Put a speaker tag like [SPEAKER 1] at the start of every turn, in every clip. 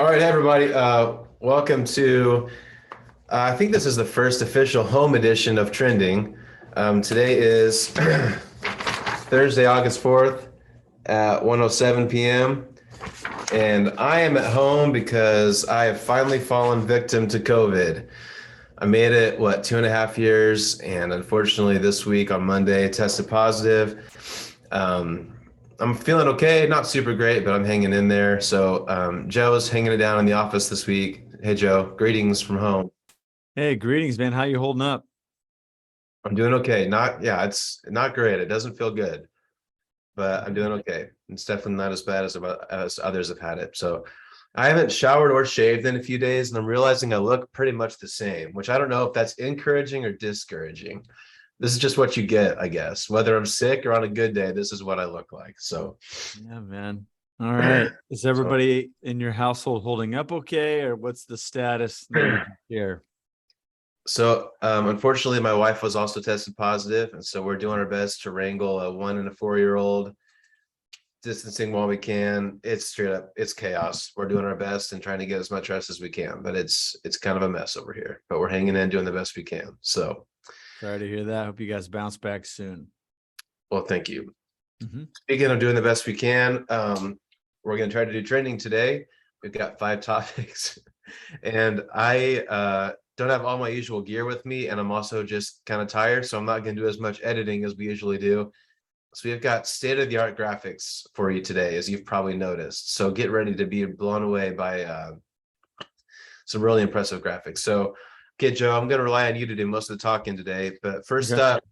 [SPEAKER 1] All right, everybody. Welcome to, I think this is the first official home edition of Trending. Today is Thursday, August 4th at 1:07 p.m. And I am at home because I have finally fallen victim to COVID. I made it, 2.5 years. And unfortunately, this week on Monday, tested positive. I'm feeling okay, not super great, but I'm hanging in there. So Joe's hanging it down in the office this week. Hey, Joe, greetings from home.
[SPEAKER 2] Hey, greetings, man. How you holding up?
[SPEAKER 1] I'm doing okay. It's not great. It doesn't feel good, but I'm doing okay. It's definitely not as bad as others have had it. So I haven't showered or shaved in a few days, and I'm realizing I look pretty much the same, which I don't know if that's encouraging or discouraging. This is just what you get, I guess. Whether I'm sick or on a good day, this is what I look like. So
[SPEAKER 2] Yeah, man. All right. Is
[SPEAKER 1] so
[SPEAKER 2] everybody in your household holding up okay, or what's the status that you can share?
[SPEAKER 1] Unfortunately, my wife was also tested positive, and so we're doing our best to wrangle a 1 and a 4-year-old, distancing while we can. It's straight up, it's chaos. We're doing our best and trying to get as much rest as we can, but it's kind of a mess over here. But we're hanging in, doing the best we can. So,
[SPEAKER 2] Sorry to hear that. Hope you guys bounce back soon.
[SPEAKER 1] well, thank you.
[SPEAKER 2] Mm-hmm.
[SPEAKER 1] Speaking of doing the best we can, we're going to try to do trending today. We've got 5 topics, and I don't have all my usual gear with me, and I'm also just kind of tired, so I'm not going to do as much editing as we usually do. So we've got state-of-the-art graphics for you today, as you've probably noticed. So get ready to be blown away by some really impressive graphics. So, okay, Joe, I'm going to rely on you to do most of the talking today. But first
[SPEAKER 2] Okay.
[SPEAKER 1] up,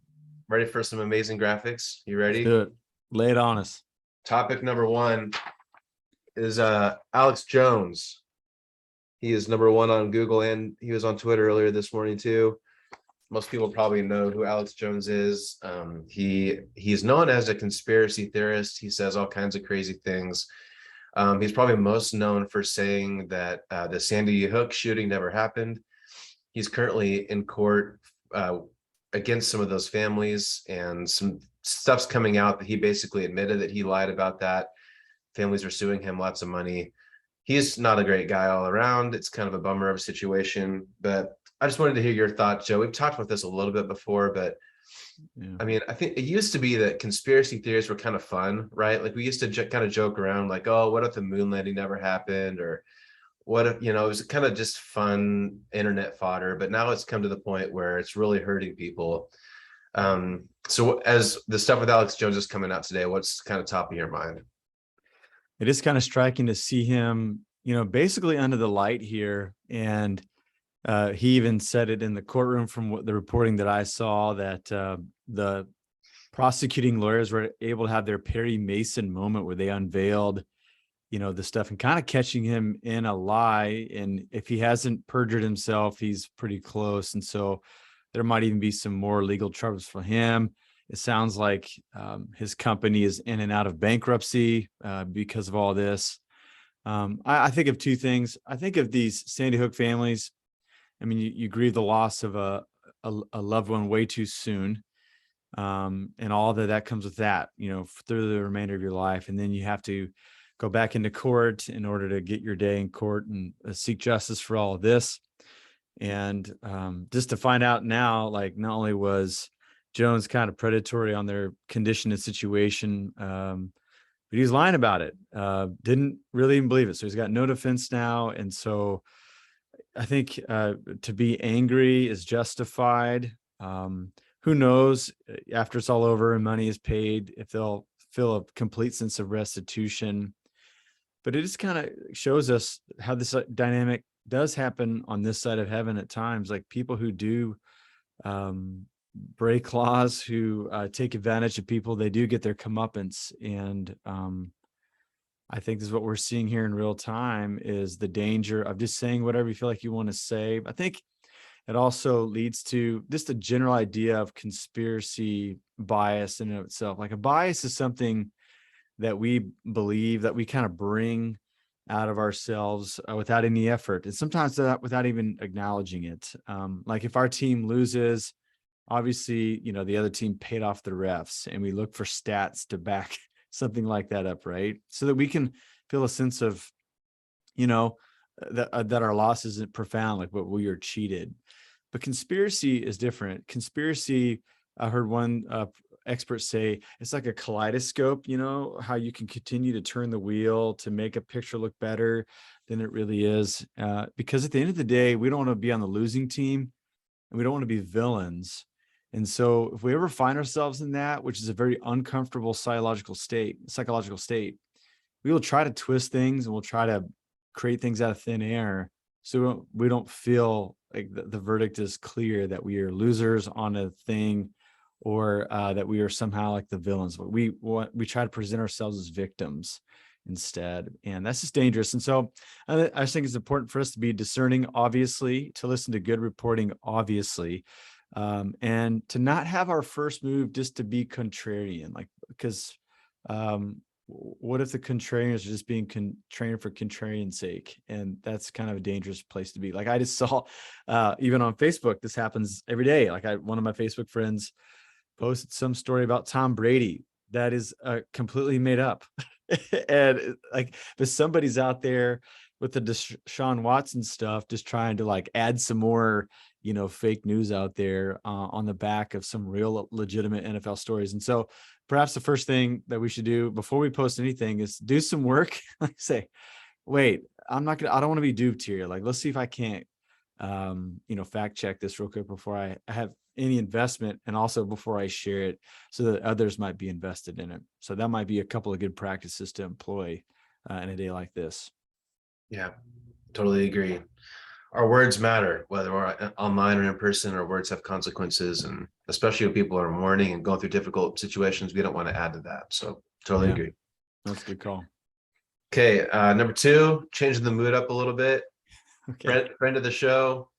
[SPEAKER 1] ready for some amazing graphics? You
[SPEAKER 2] Let's
[SPEAKER 1] ready?
[SPEAKER 2] do it. Lay it on us.
[SPEAKER 1] Topic number one is Alex Jones. He is number one on Google, and he was on Twitter earlier this morning too. Most people probably know who Alex Jones is. He's known as a conspiracy theorist. He says all kinds of crazy things. He's probably most known for saying that the Sandy Hook shooting never happened. He's currently in court against some of those families, and some stuff's coming out that he basically admitted that he lied about that. Families are suing him lots of money. He's not a great guy all around. It's kind of a bummer of a situation, but I just wanted to hear your thoughts, Joe. We've talked about this a little bit before, but
[SPEAKER 2] Yeah.
[SPEAKER 1] I mean, I think it used to be that conspiracy theories were kind of fun, right? Like we used to kind of joke around, like, oh, what if the moon landing never happened? Or what if, it was kind of just fun internet fodder. But now it's come to the point where it's really hurting people. So as the stuff with Alex Jones is coming out today, what's kind of top of your mind?
[SPEAKER 2] It is kind of striking to see him, basically under the light here. And he even said it in the courtroom from the reporting that I saw that the prosecuting lawyers were able to have their Perry Mason moment where they unveiled, the stuff and kind of catching him in a lie. And if he hasn't perjured himself, he's pretty close. And so there might even be some more legal troubles for him. It sounds like his company is in and out of bankruptcy because of all this. I think of two things. I think of these Sandy Hook families. I mean, you grieve the loss of a loved one way too soon, and all that comes with that, through the remainder of your life. And then you have to go back into court in order to get your day in court and seek justice for all of this. And just to find out now, like not only was Jones kind of predatory on their condition and situation, but he was lying about it. Didn't really even believe it. So he's got no defense now. And so I think to be angry is justified. Who knows after it's all over and money is paid, if they'll feel a complete sense of restitution. But it just kind of shows us how this dynamic does happen on this side of heaven at times. Like people who do break laws, who take advantage of people, they do get their comeuppance. And I think this is what we're seeing here in real time, is the danger of just saying whatever you feel like you want to say. I think it also leads to just a general idea of conspiracy bias in and of itself. Like a bias is something that we believe, that we kind of bring out of ourselves without any effort, and sometimes without even acknowledging it. Like if our team loses, obviously, the other team paid off the refs, and we look for stats to back something like that up, right? So that we can feel a sense of, that our loss isn't profound, like what we are cheated. But conspiracy is different. Conspiracy, I heard one expert say, it's like a kaleidoscope, how you can continue to turn the wheel to make a picture look better than it really is. Because at the end of the day, we don't want to be on the losing team and we don't want to be villains. And so if we ever find ourselves in that, which is a very uncomfortable psychological state, we will try to twist things and we'll try to create things out of thin air. So we don't feel like the verdict is clear that we are losers on a thing, or that we are somehow like the villains. We try to present ourselves as victims instead, and that's just dangerous. And so I just think it's important for us to be discerning, obviously, to listen to good reporting, obviously, and to not have our first move just to be contrarian, because what if the contrarians are just being contrarian for contrarian's sake? And that's kind of a dangerous place to be. Like I just saw, even on Facebook, this happens every day. Like one of my Facebook friends posted some story about Tom Brady that is completely made up. And but somebody's out there with the Deshaun Watson stuff, just trying to add some more, fake news out there on the back of some real legitimate NFL stories. And so perhaps the first thing that we should do before we post anything is do some work. Say, wait, I don't want to be duped here. Let's see if I can't, fact check this real quick before I have any investment, and also before I share it so that others might be invested in it. So that might be a couple of good practices to employ in a day like this.
[SPEAKER 1] Yeah, totally agree. Our words matter, whether we're online or in person. Our words have consequences, and especially when people are mourning and going through difficult situations, we don't want to add to that. So totally agree.
[SPEAKER 2] That's a good call.
[SPEAKER 1] Okay, number 2, changing the mood up a little bit.
[SPEAKER 2] Okay.
[SPEAKER 1] Friend of the show,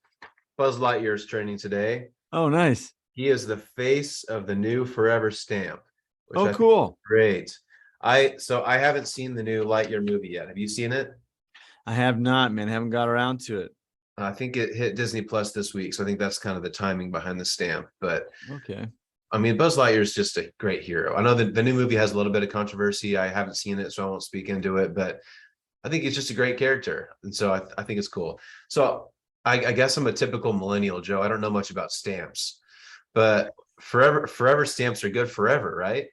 [SPEAKER 1] Buzz Lightyear is training today.
[SPEAKER 2] Oh, nice.
[SPEAKER 1] He is the face of the new Forever stamp.
[SPEAKER 2] Which I cool.
[SPEAKER 1] Think is great. I haven't seen the new Lightyear movie yet. Have you seen it?
[SPEAKER 2] I have not, man. I haven't got around to it.
[SPEAKER 1] I think it hit Disney Plus this week, so I think that's kind of the timing behind the stamp. But
[SPEAKER 2] okay,
[SPEAKER 1] I mean, Buzz Lightyear is just a great hero. I know that the new movie has a little bit of controversy. I haven't seen it, so I won't speak into it. But I think he's just a great character, and so I think it's cool. So I guess I'm a typical millennial, Joe. I don't know much about stamps, but forever stamps are good forever, right?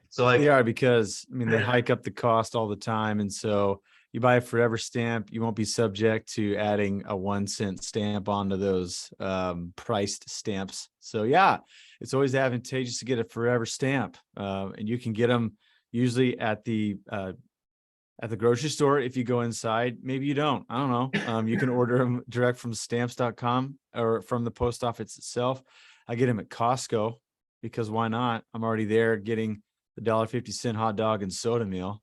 [SPEAKER 1] So
[SPEAKER 2] they are, because they hike up the cost all the time, and so you buy a forever stamp, you won't be subject to adding a 1-cent stamp onto those priced stamps. So yeah, it's always advantageous to get a forever stamp, and you can get them usually at the grocery store. If you go inside, maybe you don't, I don't know. You can order them direct from stamps.com or from the post office itself. I get them at Costco because why not? I'm already there getting the $1.50 hot dog and soda meal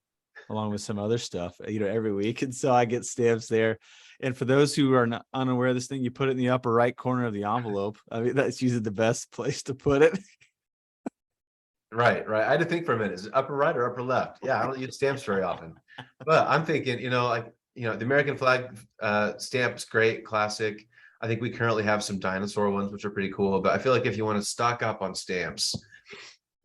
[SPEAKER 2] along with some other stuff, every week. And so I get stamps there. And for those who are not unaware of this thing, you put it in the upper right corner of the envelope. That's usually the best place to put it.
[SPEAKER 1] Right. I had to think for a minute. Is it upper right or upper left? Yeah, I don't use stamps very often. But I'm thinking, the American flag stamp is great, classic. I think we currently have some dinosaur ones, which are pretty cool. But I feel like if you want to stock up on stamps,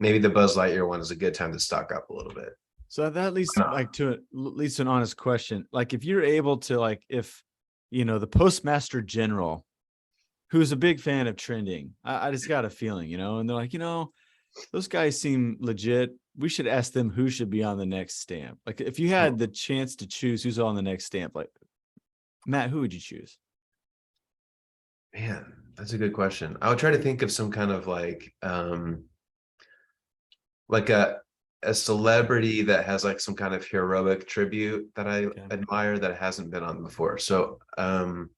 [SPEAKER 1] maybe the Buzz Lightyear one is a good time to stock up a little bit.
[SPEAKER 2] So that leads to an honest question. If you're able to, if, the Postmaster General, who's a big fan of trending, I just got a feeling, and they're like, those guys seem legit. We should ask them who should be on the next stamp. If you had the chance to choose who's on the next stamp, Matt, who would you choose?
[SPEAKER 1] Man, that's a good question. I would try to think of some kind of a celebrity that has some kind of heroic tribute that I admire that hasn't been on before. So, man,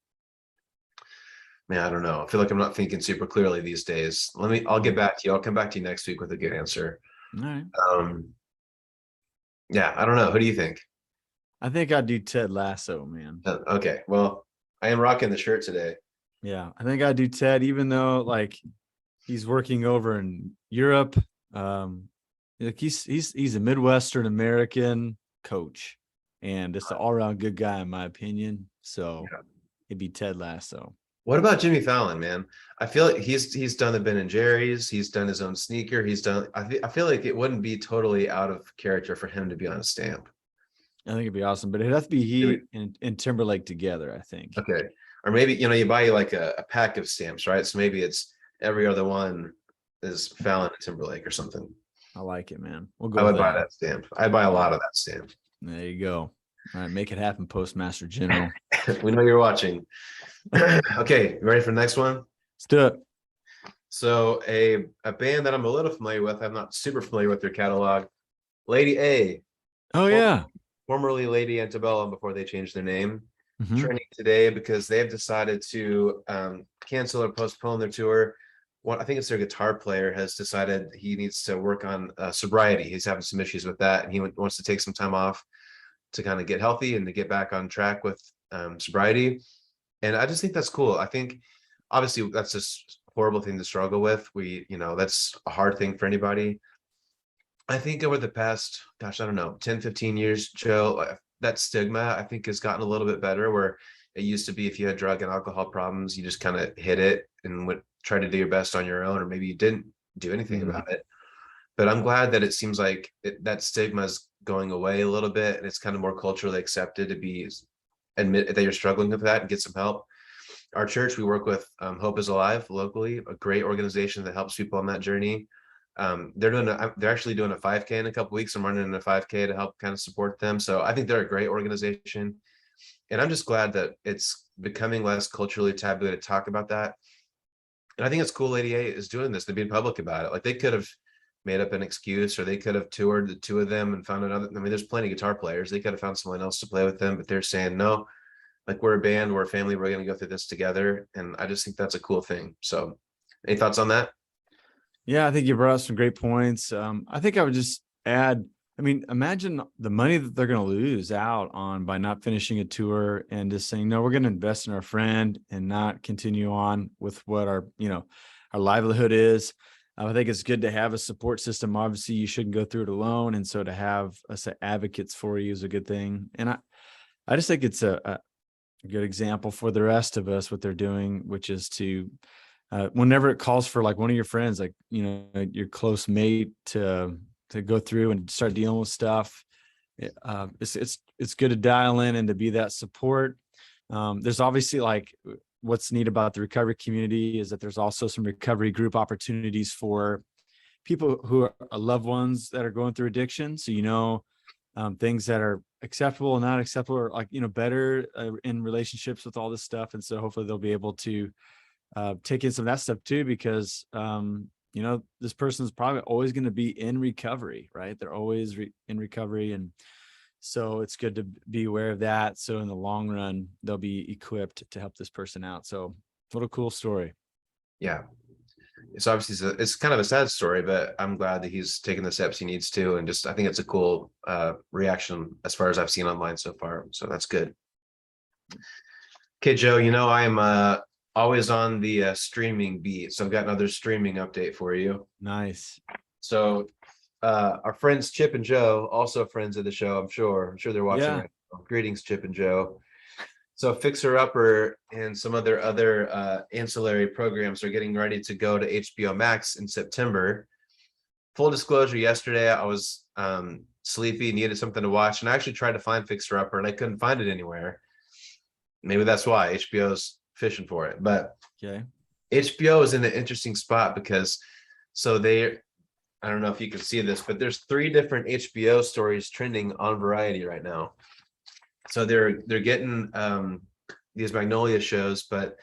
[SPEAKER 1] I don't know. I feel like I'm not thinking super clearly these days. I'll get back to you. I'll come back to you next week with a good answer.
[SPEAKER 2] All right.
[SPEAKER 1] Yeah, I don't know. Who do you think?
[SPEAKER 2] I think I'd do Ted Lasso, man.
[SPEAKER 1] Okay. Well, I am rocking the shirt today.
[SPEAKER 2] Yeah, I think I'd do Ted, even though he's working over in Europe. He's a Midwestern American coach and just an all-around good guy, in my opinion. So it'd be Ted Lasso.
[SPEAKER 1] What about Jimmy Fallon, man? I feel like he's done the Ben and Jerry's. He's done his own sneaker. I feel like it wouldn't be totally out of character for him to be on a stamp.
[SPEAKER 2] I think it'd be awesome, but it'd have to be he and Timberlake together, I think.
[SPEAKER 1] Okay. Or maybe, you buy like a pack of stamps, right? So maybe it's every other one is Fallon and Timberlake or something.
[SPEAKER 2] I like it, man. We'll
[SPEAKER 1] I
[SPEAKER 2] go
[SPEAKER 1] would
[SPEAKER 2] with
[SPEAKER 1] buy
[SPEAKER 2] that.
[SPEAKER 1] that stamp. I'd buy a lot of that stamp.
[SPEAKER 2] There you go. All right, make it happen, Postmaster General.
[SPEAKER 1] We know you're watching. Okay, you ready for the next one?
[SPEAKER 2] Let's do it.
[SPEAKER 1] So a band that I'm a little familiar with, I'm not super familiar with their catalog. Lady A,
[SPEAKER 2] Oh yeah.
[SPEAKER 1] formerly Lady Antebellum before they changed their name,
[SPEAKER 2] Mhm.
[SPEAKER 1] trending today because they've decided to cancel or postpone their tour. I think it's their guitar player has decided he needs to work on sobriety. He's having some issues with that, and he wants to take some time off to kind of get healthy and to get back on track with sobriety. And I just think that's cool. I think obviously that's just a horrible thing to struggle with. That's a hard thing for anybody. I think over the past, gosh, I don't know, 10, 15 years, Joe, that stigma I think has gotten a little bit better, where it used to be if you had drug and alcohol problems, you just kind of hit it and would try to do your best on your own, or maybe you didn't do anything about it. But I'm glad that it seems like that stigma is going away a little bit, and it's kind of more culturally accepted to admit that you're struggling with that and get some help. Our church, we work with Hope is Alive locally, a great organization that helps people on that journey. They're actually doing a 5K in a couple weeks. I'm running a 5K to help kind of support them. So I think they're a great organization, and I'm just glad that it's becoming less culturally taboo to talk about that. And I think it's cool Lady A is doing this, to be public about it. Like, they could have made up an excuse, or they could have toured the two of them and found another. I mean, there's plenty of guitar players. They could have found someone else to play with them, but they're saying no, like, we're a band, we're a family, we're going to go through this together. And I just think that's a cool thing. So any thoughts on that?
[SPEAKER 2] Yeah, I think you brought up some great points. I think I would just add, I mean, imagine the money that they're going to lose out on by not finishing a tour and just saying, no, we're going to invest in our friend and not continue on with what our livelihood is. I think it's good to have a support system. Obviously, you shouldn't go through it alone. And so to have advocates for you is a good thing. And I just think it's a good example for the rest of us, what they're doing, which is to, whenever it calls for like one of your friends, like, your close mate to go through and start dealing with stuff, it's good to dial in and to be that support. There's obviously, like, what's neat about the recovery community is that there's also some recovery group opportunities for people who are loved ones that are going through addiction. So, things that are acceptable and not acceptable, or like, better in relationships with all this stuff. And so hopefully they'll be able to take in some of that stuff too, because this person's probably always going to be in recovery, right? They're always in recovery. And so it's good to be aware of that. So in the long run, they'll be equipped to help this person out. So what a cool story.
[SPEAKER 1] Yeah. It's obviously it's kind of a sad story, but I'm glad that he's taking the steps he needs to. And I think it's a cool reaction as far as I've seen online so far. So that's good. Okay, Joe, I'm always on the streaming beat. So I've got another streaming update for you.
[SPEAKER 2] Nice.
[SPEAKER 1] So our friends Chip and Joe, also friends of the show, I'm sure they're watching right now. Greetings, Chip and Joe. So Fixer Upper and some of their other ancillary programs are getting ready to go to HBO Max in September. Full disclosure, yesterday I was sleepy, needed something to watch, and I actually tried to find Fixer Upper and I couldn't find it anywhere. Maybe that's why HBO's fishing for it. But
[SPEAKER 2] okay,
[SPEAKER 1] HBO is in an interesting spot because I don't know if you can see this, but there's 3 different HBO stories trending on Variety right now. So they're getting these Magnolia shows, but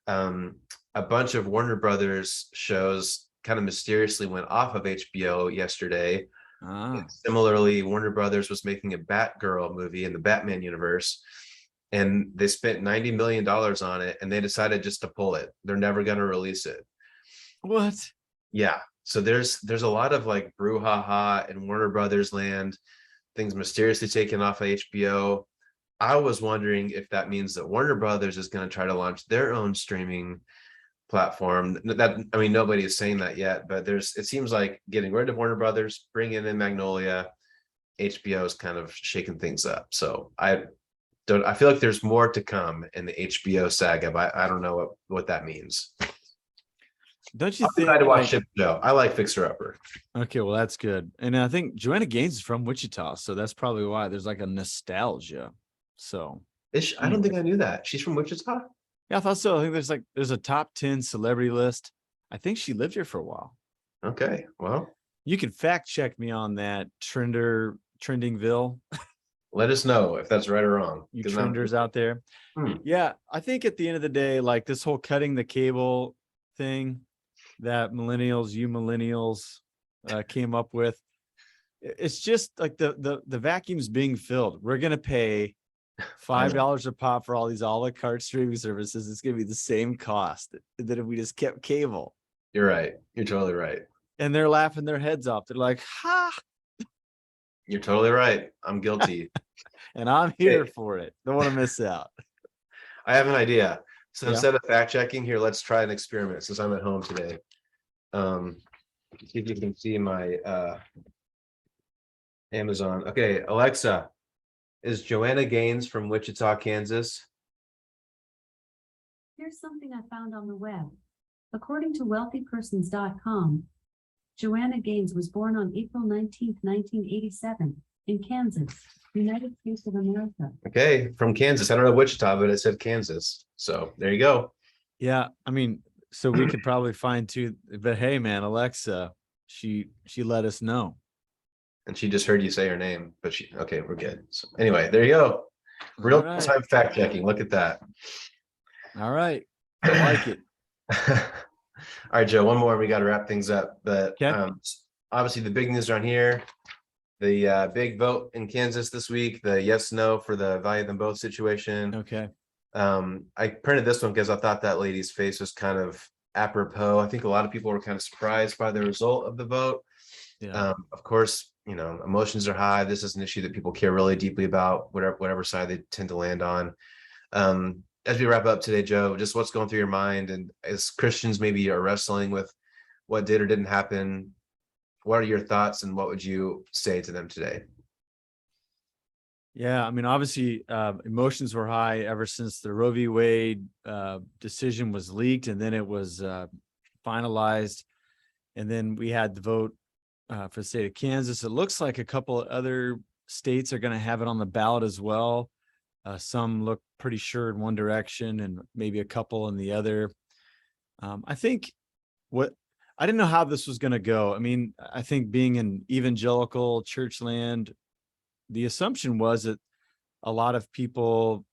[SPEAKER 1] a bunch of Warner Brothers shows kind of mysteriously went off of HBO yesterday. Similarly, Warner Brothers was making a Batgirl movie in the Batman universe, and they spent $90 million on it, and they decided just to pull it. They're never going to release it.
[SPEAKER 2] What?
[SPEAKER 1] Yeah. So there's a lot of like brouhaha in Warner Brothers land, things mysteriously taken off of HBO. I was wondering if that means that Warner Brothers is going to try to launch their own streaming platform. Nobody is saying that yet, but it seems like getting rid of Warner Brothers, bringing in Magnolia, HBO is kind of shaking things up. So I feel like there's more to come in the HBO saga, but I don't know what that means.
[SPEAKER 2] don't you
[SPEAKER 1] I'm excited to
[SPEAKER 2] think
[SPEAKER 1] watch
[SPEAKER 2] like,
[SPEAKER 1] Chip Show. I like Fixer Upper.
[SPEAKER 2] okay, well, that's good. And I think Joanna Gaines is from Wichita, so that's probably why there's like a nostalgia. So
[SPEAKER 1] I don't think
[SPEAKER 2] anyways,
[SPEAKER 1] I knew that. She's from Wichita?
[SPEAKER 2] yeah, I thought so. I think there's a top 10 celebrity list. I think she lived here for a while.
[SPEAKER 1] Okay. Well,
[SPEAKER 2] You can fact check me on that trendingville,
[SPEAKER 1] let us know if that's right or wrong.
[SPEAKER 2] you
[SPEAKER 1] 'Cause I'm-
[SPEAKER 2] trenders out there.
[SPEAKER 1] Hmm.
[SPEAKER 2] Yeah, I think at the end of the day, like this whole cutting the cable thing that you millennials came up with, it's just like the vacuum's being filled. We're gonna pay $5 a pop for all these a la carte streaming services. It's gonna be the same cost that if we just kept cable.
[SPEAKER 1] You're right. You're totally right.
[SPEAKER 2] And they're laughing their heads off. They're like, ha,
[SPEAKER 1] You're totally right. I'm guilty.
[SPEAKER 2] and I'm here for it. Don't want to miss out.
[SPEAKER 1] I have an idea. So
[SPEAKER 2] Yeah.
[SPEAKER 1] instead of fact checking here, let's try an experiment since I'm at home today. See if you can see my Amazon. Okay, Alexa, is Joanna Gaines from Wichita, Kansas?
[SPEAKER 3] Here's something I found on the web. According to wealthypersons.com, Joanna Gaines was born on April 19th, 1987, in Kansas, United States of America.
[SPEAKER 1] Okay, from Kansas. I don't know Wichita, but it said Kansas. So there you go.
[SPEAKER 2] Yeah, I mean, so we could probably find two, but hey, man, Alexa, she let us know.
[SPEAKER 1] And she just heard you say her name, but okay, we're good. So anyway, there you go. Real
[SPEAKER 2] All right.
[SPEAKER 1] time fact checking. Look at that.
[SPEAKER 2] All right, I like it.
[SPEAKER 1] All right, Joe, one more. We got to wrap things up. But
[SPEAKER 2] Okay.
[SPEAKER 1] obviously the big news around here, the big vote in Kansas this week, the yes, no for the value them both situation.
[SPEAKER 2] Okay.
[SPEAKER 1] I printed this one because I thought that lady's face was kind of apropos. I think a lot of people were kind of surprised by the result of the vote.
[SPEAKER 2] Yeah.
[SPEAKER 1] Of course, emotions are high. This is an issue that people care really deeply about, whatever side they tend to land on. As we wrap up today, Joe, just what's going through your mind, and as Christians maybe are wrestling with what did or didn't happen, what are your thoughts and what would you say to them today?
[SPEAKER 2] Yeah, I mean, obviously, emotions were high ever since the Roe v. Wade decision was leaked, and then it was finalized, and then we had the vote for the state of Kansas. It looks like a couple of other states are going to have it on the ballot as well. Some look pretty sure in one direction, and maybe a couple in the other. I think I didn't know how this was going to go. I mean, I think being in evangelical church land, the assumption was that a lot of people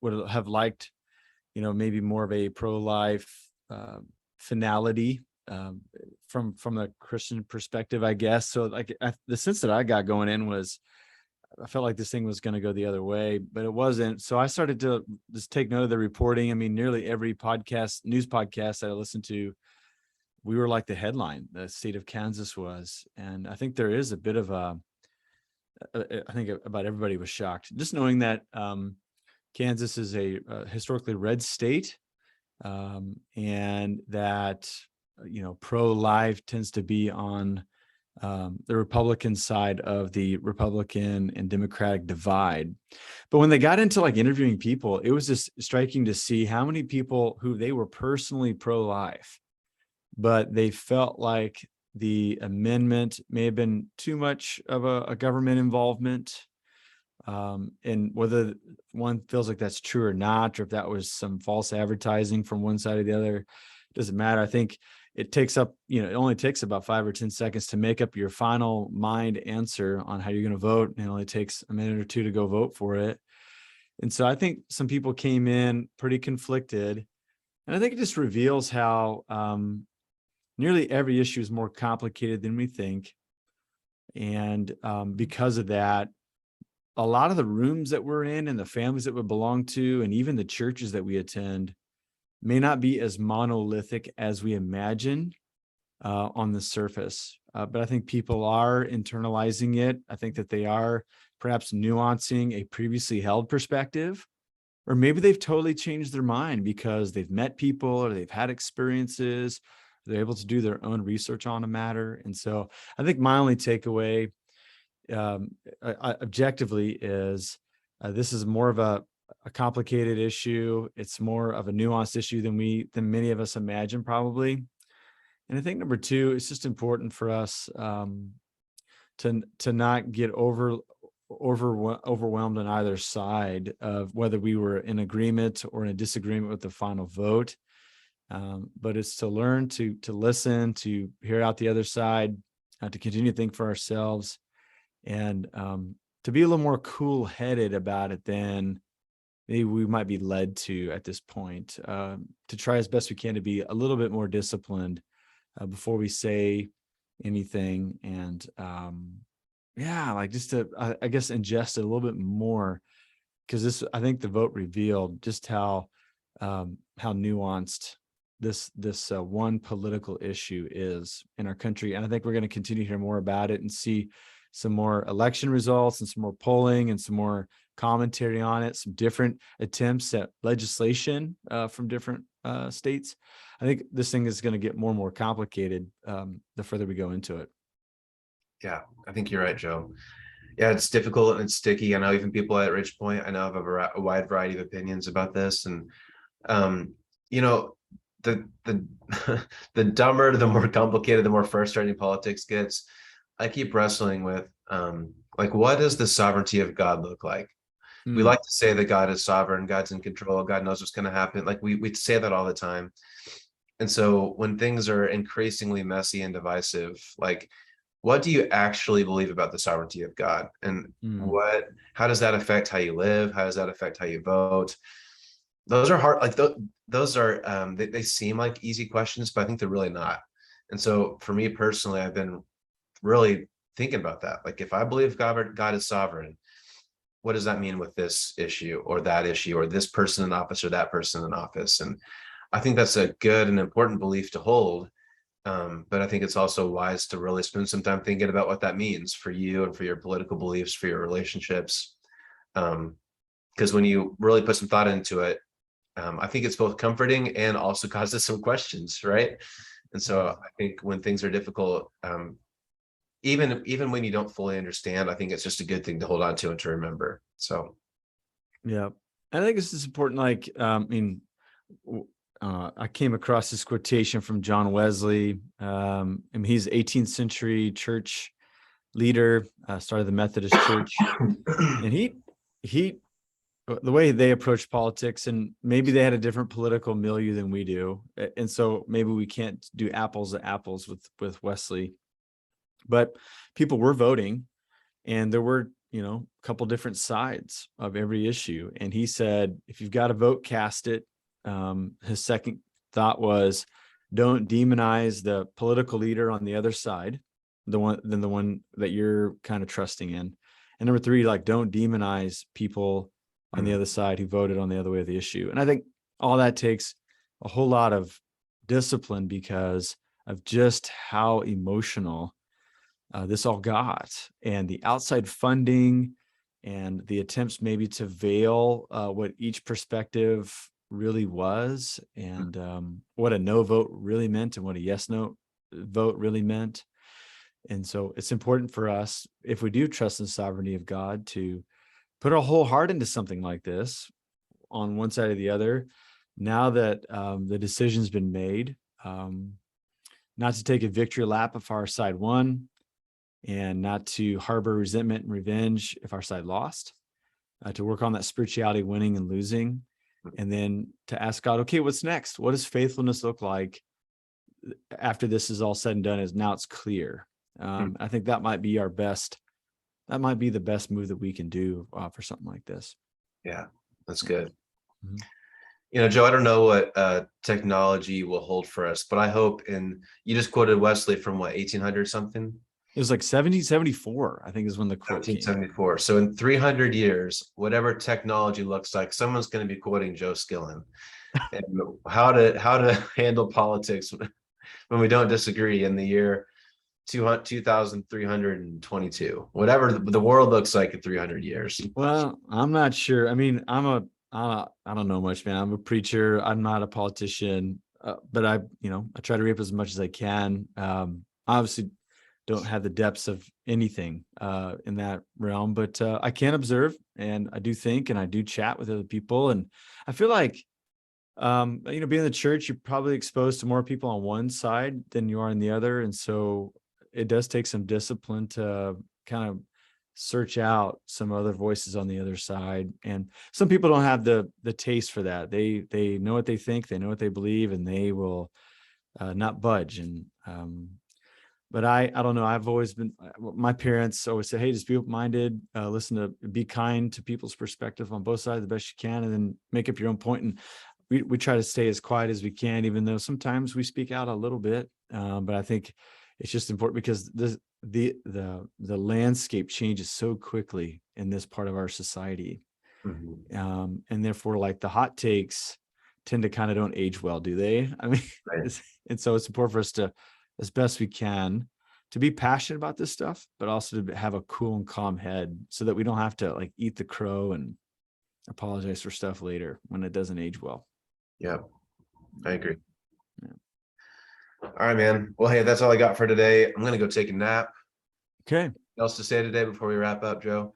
[SPEAKER 2] would have liked, maybe more of a pro-life finality from the Christian perspective, I guess. So like the sense that I got going in was, I felt like this thing was going to go the other way, but it wasn't. So I started to just take note of the reporting. I mean, nearly every news podcast that I listened to, we were like the headline, the state of Kansas was. And I think there is a bit of I think about everybody was shocked just knowing that Kansas is a historically red state, and that pro-life tends to be on the Republican side of the Republican and Democratic divide. But when they got into like interviewing people, it was just striking to see how many people who they were personally pro-life, but they felt like the amendment may have been too much of a government involvement. And whether one feels like that's true or not, or if that was some false advertising from one side or the other, doesn't matter. I think it takes up, it only takes about 5 or 10 seconds to make up your final mind answer on how you're going to vote. And it only takes a minute or two to go vote for it. And so I think some people came in pretty conflicted. And I think it just reveals how nearly every issue is more complicated than we think. And because of that, a lot of the rooms that we're in and the families that we belong to, and even the churches that we attend, may not be as monolithic as we imagine on the surface. But I think people are internalizing it. I think that they are perhaps nuancing a previously held perspective, or maybe they've totally changed their mind because they've met people or they've had experiences. They're able to do their own research on a matter. And so I think my only takeaway objectively is this is more of a complicated issue. It's more of a nuanced issue than many of us imagine, probably. And I think number two, it's just important for us to not get overwhelmed on either side of whether we were in agreement or in a disagreement with the final vote. But it's to learn to listen, to hear out the other side, to continue to think for ourselves, and to be a little more cool-headed about it than maybe we might be led to at this point. To try as best we can to be a little bit more disciplined before we say anything, and like just to I guess ingest it a little bit more, because I think the vote revealed just how nuanced this one political issue is in our country. And I think we're going to continue to hear more about it and see some more election results and some more polling and some more commentary on it, some different attempts at legislation from different states. I think this thing is going to get more and more complicated the further we go into it.
[SPEAKER 1] Yeah, I think you're right, Joe. Yeah, it's difficult and it's sticky. I know even people at Ridgepoint, I know have a wide variety of opinions about this. And, the the dumber, the more complicated, the more frustrating politics gets. I keep wrestling with, what does the sovereignty of God look like? We like to say that God is sovereign, God's in control, God knows what's going to happen. Like we say that all the time. And so when things are increasingly messy and divisive, like, what do you actually believe about the sovereignty of God? And how does that affect how you live? How does that affect how you vote? Those are hard. Like those are, they seem like easy questions, but I think they're really not. And so for me personally, I've been really thinking about that. Like, if I believe God is sovereign, what does that mean with this issue or that issue or this person in office or that person in office? And I think that's a good and important belief to hold. But I think it's also wise to really spend some time thinking about what that means for you and for your political beliefs, for your relationships. Because when you really put some thought into it, I think it's both comforting and also causes some questions, right? And so I think when things are difficult, even when you don't fully understand, I think it's just a good thing to hold on to and to remember. So,
[SPEAKER 2] yeah, I think this is important. Like, I came across this quotation from John Wesley. He's 18th century church leader, started the Methodist Church, and he the way they approach politics, and maybe they had a different political milieu than we do, and so maybe we can't do apples to apples with Wesley. But people were voting, and there were, a couple different sides of every issue. And he said, if you've got a vote, cast it. His second thought was, don't demonize the political leader on the other side, the one that you're kind of trusting in. And number three, like, don't demonize people on the other side who voted on the other way of the issue. And I think all that takes a whole lot of discipline because of just how emotional this all got, and the outside funding and the attempts maybe to veil what each perspective really was, and what a no vote really meant and what a yes no vote really meant. And so it's important for us, if we do trust in the sovereignty of God, to put our whole heart into something like this on one side or the other. Now that the decision's been made, not to take a victory lap if our side won, and not to harbor resentment and revenge if our side lost, to work on that spirituality, winning and losing, and then to ask God, okay, what's next? What does faithfulness look like after this is all said and done? As now it's clear. I think that might be the best move that we can do for something like this.
[SPEAKER 1] Yeah, that's good. Joe, I don't know what technology will hold for us, but I hope you just quoted Wesley from 1800 something?
[SPEAKER 2] It was like 1774, I think, is when the quote came.
[SPEAKER 1] 1774. So in 300 years, whatever technology looks like, someone's going to be quoting Joe Skillen and how to handle politics when we don't disagree in the year 2322, whatever the world looks like in 300 years.
[SPEAKER 2] Well, I'm not sure. I mean, I don't know much, man. I'm a preacher. I'm not a politician, but I try to reap as much as I can. Obviously don't have the depths of anything in that realm, but I can observe, and I do think, and I do chat with other people. And I feel like Being in the church, you're probably exposed to more people on one side than you are on the other. And so it does take some discipline to kind of search out some other voices on the other side. And some people don't have the taste for that. They know what they think, they know what they believe, and they will not budge. And but I don't know. I've always been, my parents always say, hey, just be open-minded, be kind to people's perspective on both sides the best you can, and then make up your own point. And we try to stay as quiet as we can, even though sometimes we speak out a little bit. But I think it's just important because the landscape changes so quickly in this part of our society.
[SPEAKER 1] Mhm.
[SPEAKER 2] And therefore, like, the hot takes tend to kind of don't age well, do they? I mean,
[SPEAKER 1] Right.
[SPEAKER 2] and so it's important for us to, as best we can, to be passionate about this stuff, but also to have a cool and calm head so that we don't have to like eat the crow and apologize for stuff later when it doesn't age well.
[SPEAKER 1] Yeah, I agree.
[SPEAKER 2] Yeah.
[SPEAKER 1] All right, man. Well, hey, that's all I got for today. I'm gonna go take a nap.
[SPEAKER 2] Okay.
[SPEAKER 1] Anything else to say today before we wrap up, Joe?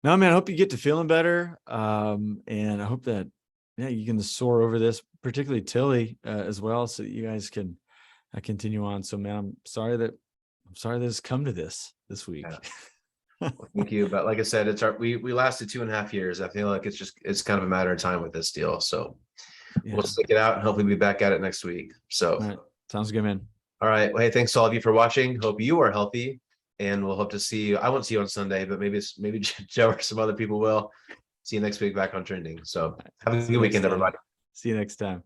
[SPEAKER 2] No, man, I hope you get to feeling better. And I hope that, yeah, you can soar over this, particularly Tilly as well, so that you guys can continue on. So, man, I'm sorry that it's come to this week.
[SPEAKER 1] Yeah. Well, thank you. But like I said, we lasted 2.5 years. I feel like it's kind of a matter of time with this deal. So
[SPEAKER 2] Yeah.
[SPEAKER 1] we'll stick it out and hopefully be back at it next week. So,
[SPEAKER 2] All right. Sounds good, man.
[SPEAKER 1] all right. Well, hey, thanks to all of you for watching. Hope you are healthy, and we'll hope to see you. I won't see you on Sunday, but maybe Joe or some other people will. See you next week back on Trending. So have a
[SPEAKER 2] See
[SPEAKER 1] good
[SPEAKER 2] you next
[SPEAKER 1] weekend,
[SPEAKER 2] time.
[SPEAKER 1] everybody.
[SPEAKER 2] See you next time.